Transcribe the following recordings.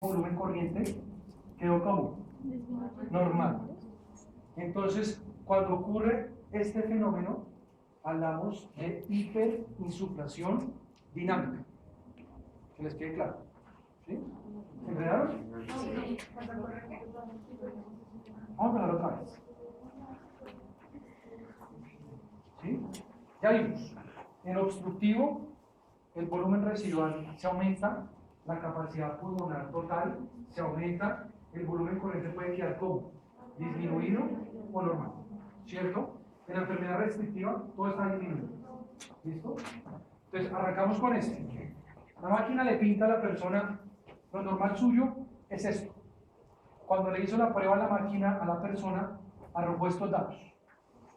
volumen corriente quedó como normal. Entonces, cuando ocurre este fenómeno, hablamos de hiperinsuflación dinámica. ¿Que les quede claro? ¿Sí? ¿Se enredaron? Vamos a ver otra vez. ¿Sí? Ya vimos. En obstructivo, el volumen residual se aumenta, la capacidad pulmonar total se aumenta, el volumen corriente puede quedar como disminuido o normal, ¿cierto? En la enfermedad restrictiva todo está disminuido. ¿Listo? Entonces arrancamos con este. La máquina le pinta a la persona, lo normal suyo es esto. Cuando le hizo la prueba a la máquina, a la persona, arrojó estos datos.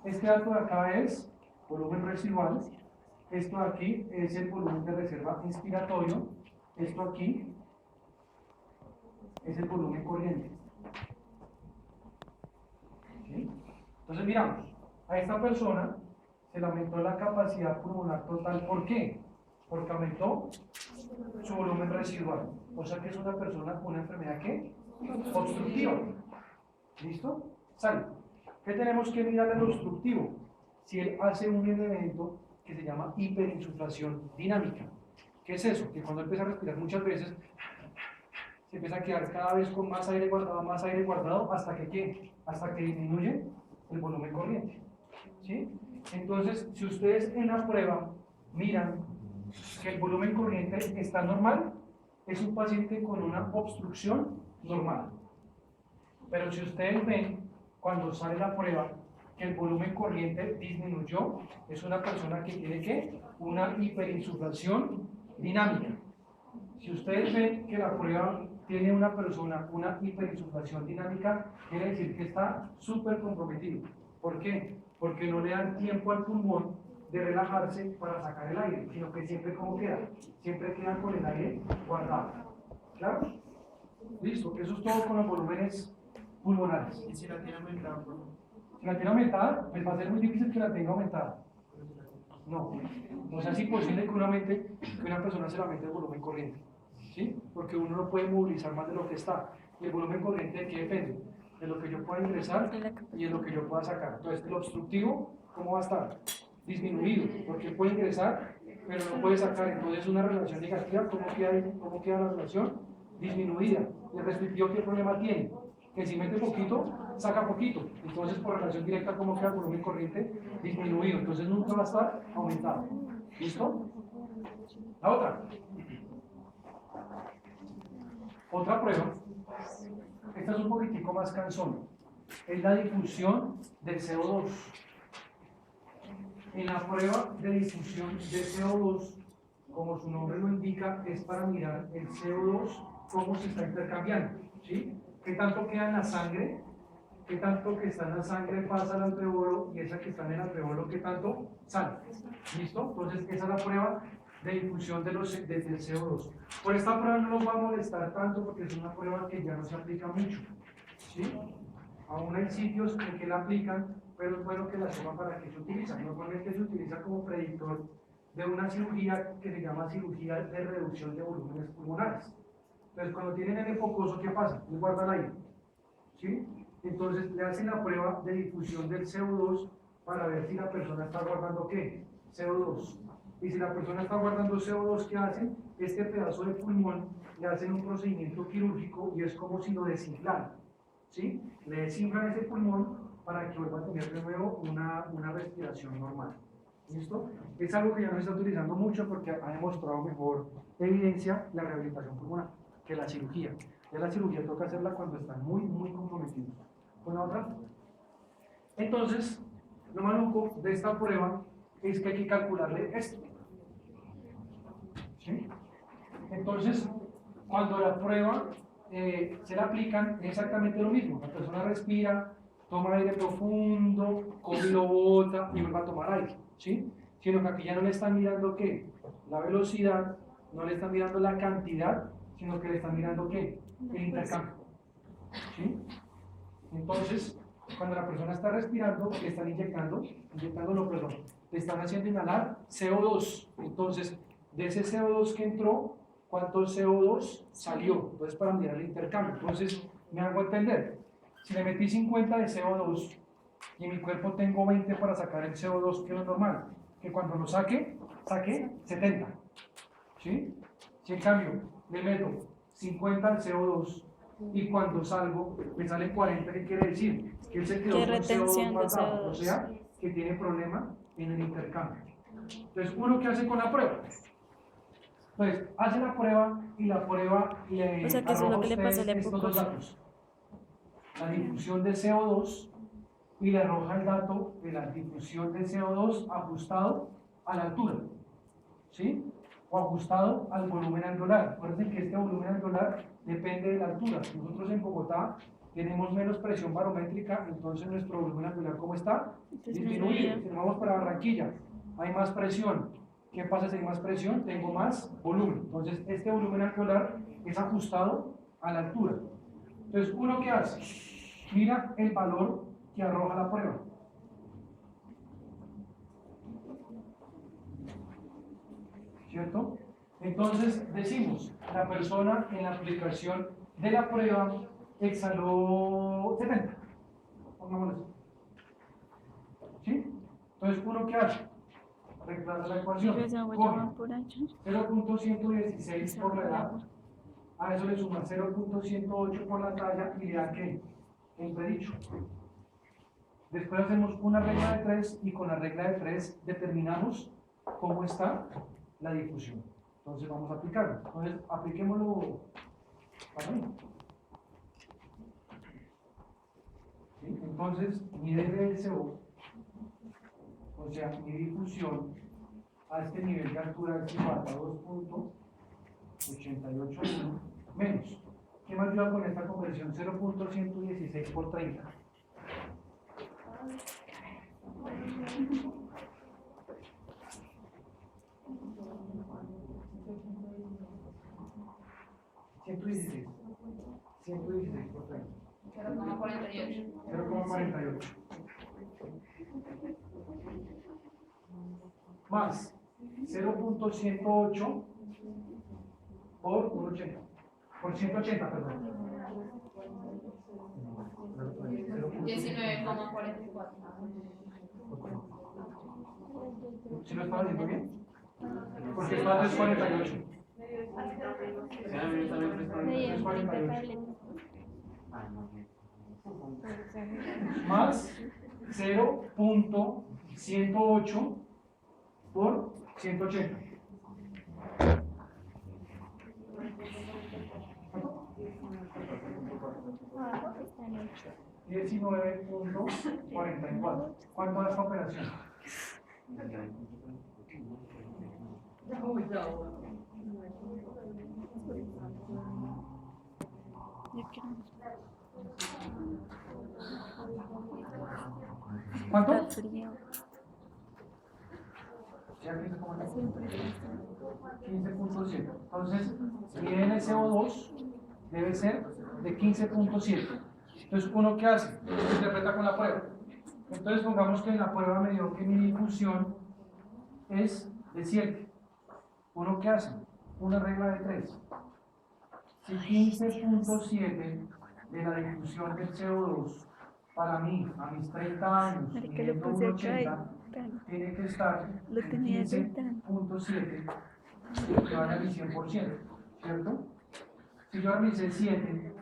Este dato de acá es volumen residual, esto de aquí es el volumen de reserva inspiratorio, esto aquí es el volumen corriente. ¿Sí? Entonces miramos, a esta persona se le aumentó la capacidad pulmonar total, ¿por qué? Porque aumentó su volumen residual, o sea que es una persona con una enfermedad ¿qué? Obstructiva. ¿Listo? Sale. ¿Qué tenemos que mirar al obstructivo? Si él hace un evento que se llama hiperinsuflación dinámica. ¿Qué es eso? Que cuando empieza a respirar muchas veces, se empieza a quedar cada vez con más aire guardado, hasta que ¿qué? Hasta que disminuye el volumen corriente. ¿Sí? Entonces, si ustedes en la prueba miran que el volumen corriente está normal, es un paciente con una obstrucción normal. Pero si ustedes ven, cuando sale la prueba, que el volumen corriente disminuyó, es una persona que tiene ¿qué? Una hiperinsuflación dinámica. Si ustedes ven que la prueba tiene una persona una hiperinsuflación dinámica, quiere decir que está súper comprometido. ¿Por qué? Porque no le dan tiempo al pulmón de relajarse para sacar el aire, sino que siempre ¿cómo queda? Siempre queda con el aire guardado. ¿Claro? Listo, eso es todo con los volúmenes pulmonares. ¿Y si la tiene aumentada? Si la tiene aumentada, pues va a ser muy difícil que la tenga aumentada. No, o sea, es imposible que una persona se le aumente el volumen corriente, ¿sí? Porque uno no puede movilizar más de lo que está. ¿Y el volumen corriente de qué depende? De lo que yo pueda ingresar y de lo que yo pueda sacar. Entonces, el obstructivo, ¿cómo va a estar? Disminuido, porque puede ingresar, pero no puede sacar. Entonces, es una relación negativa. ¿Cómo queda la relación? Disminuida. ¿El restrictivo qué problema tiene? Que si mete poquito, saca poquito. Entonces, por relación directa, ¿cómo queda el volumen corriente? Disminuido. Entonces, nunca va a estar aumentado. ¿Listo? La otra. Otra prueba. Esta es un poquitico más cansona. Es la difusión del CO2. En la prueba de difusión de CO2, como su nombre lo indica, es para mirar el CO2 cómo se está intercambiando. ¿Sí? ¿Qué tanto queda en la sangre? ¿Qué tanto que está en la sangre pasa al alveolo? Y esa que está en el alveolo, ¿qué tanto sale? ¿Listo? Entonces, esa es la prueba de difusión del CO2. Por esta prueba no nos va a molestar tanto porque es una prueba que ya no se aplica mucho. ¿Sí? Aún hay sitios en que la aplican, pero es bueno que la sepan para qué se utiliza. Normalmente se utiliza como predictor de una cirugía que se llama cirugía de reducción de volúmenes pulmonares. Entonces, cuando tienen el focoso, ¿qué pasa? Les guardan aire. ¿Sí? Entonces, le hacen la prueba de difusión del CO2 para ver si la persona está guardando ¿qué? CO2. Y si la persona está guardando CO2, ¿qué hacen? Este pedazo de pulmón le hacen un procedimiento quirúrgico y es como si lo desinflaran. ¿Sí? Le desinflan ese pulmón para que vuelva a tener de nuevo una respiración normal. ¿Listo? Es algo que ya no se está utilizando mucho porque ha demostrado mejor evidencia la rehabilitación pulmonar que la cirugía. Ya la cirugía toca hacerla cuando están muy, muy comprometidos. ¿Una otra? Entonces, lo maluco de esta prueba es que hay que calcularle esto. ¿Sí? Entonces, cuando la prueba se la aplican, es exactamente lo mismo. La persona respira, toma aire profundo, come y lo bota y vuelve a tomar aire. ¿Sí? Sino que aquí ya no le están mirando ¿qué? La velocidad, no le están mirando la cantidad, sino que le están mirando ¿qué? El intercambio. ¿Sí? Entonces, cuando la persona está respirando, le están le están haciendo inhalar CO2. Entonces, de ese CO2 que entró, cuánto CO2 salió. Entonces, para mirar el intercambio. Entonces, me hago entender. Si le metí 50 de CO2 y en mi cuerpo tengo 20 para sacar el CO2, que es normal, que cuando lo saque 70. ¿Sí? Si en cambio le meto 50 al CO2 y cuando salgo me sale 40, ¿qué quiere decir? Que él se quedó con CO2 guardado, o sea, que tiene problema en el intercambio. Entonces, ¿uno qué hace con la prueba? Entonces, hace la prueba y la prueba le O sea, que eso es lo que le pasa a estos dos datos. La difusión de CO2 y le arroja el dato de la difusión de CO2 ajustado a la altura, ¿sí? O ajustado al volumen alveolar. Recuerden que este volumen alveolar depende de la altura. Nosotros en Bogotá tenemos menos presión barométrica, entonces nuestro volumen alveolar, ¿cómo está? Disminuido. Si nos vamos para Barranquilla, hay más presión. ¿Qué pasa si hay más presión? Tengo más volumen. Entonces, este volumen alveolar es ajustado a la altura. Entonces, ¿uno qué hace? Mira el valor que arroja la prueba. ¿Cierto? Entonces, decimos, la persona en la aplicación de la prueba exhaló 70. Pongámoslo así. ¿Sí? Entonces, ¿uno qué hace? Reemplaza la ecuación. Coge 0.116 por la edad. A eso le suma 0.108 por la talla y le da ¿qué? El predicho. Después hacemos una regla de 3 y con la regla de 3 determinamos cómo está la difusión. Entonces vamos a aplicarlo. Entonces apliquémoslo para mí. ¿Sí? Entonces mi DDSO, o sea, mi difusión a este nivel de altura es igual a 2.881 menos. ¿Qué me ayuda con esta conversión? 0.116 por 30. ¿116? 116 por 30. 0,48. 0,48. Más 0.108 por 180. Por 180, perdón. 19,44. ¿Sí lo estaba diciendo bien? Porque está a 348. 348. Más 0.108 por 180. $19.44. ¿Cuánto da esta operación? ¿Cuánto? Ya 15.7. Entonces, mi NSO2 debe ser de 15.7. Entonces, ¿uno qué hace? Se interpreta con la prueba. Entonces, pongamos que en la prueba me dio que mi difusión es de 7. ¿Uno qué hace? Una regla de 3. Si 15.7 de la difusión del CO2 para mí, a mis 30 años, midiendo 1,80, tiene que estar en 15.7, que equivale a mi 100%, ¿cierto? Si yo realicé 7,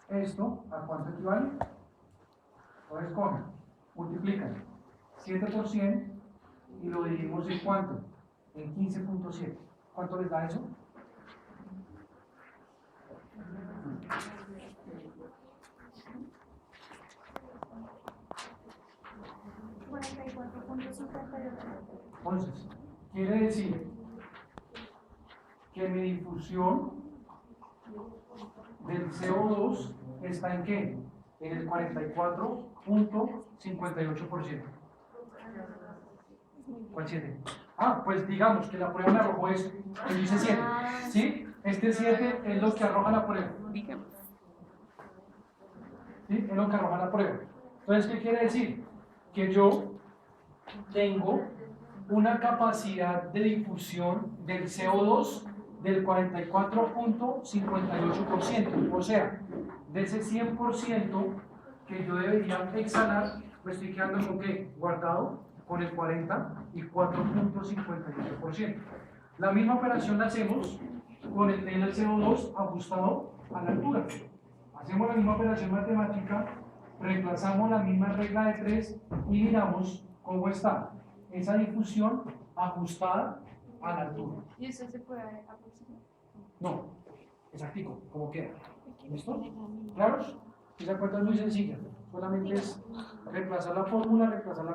¿esto a cuánto equivale? Entonces cogen, multiplican 7 por 100 y lo dividimos en ¿cuánto? En 15.7. ¿Cuánto les da eso? Entonces, quiere decir que mi difusión del CO2 está en ¿qué? En el 44.58%. ¿Cuál 7? Ah, pues digamos que la prueba me arrojó esto, que dice 7. ¿Sí? Este 7 es lo que arroja la prueba. ¿Sí? Es lo que arroja la prueba. Entonces, ¿qué quiere decir? Que yo tengo una capacidad de difusión del CO2 del 44.58%. O sea, de ese 100% que yo debería exhalar, me estoy quedando con qué? Guardado con el 44.58%. La misma operación la hacemos con el CO2 ajustado a la altura. Hacemos la misma operación matemática, reemplazamos la misma regla de 3 y miramos cómo está esa difusión ajustada a la altura. ¿Y eso se puede aproximar? No, exactico, como queda. ¿Listo? ¿Claros? Esa cuenta es muy sencilla, solamente es reemplazar la fórmula, reemplazar la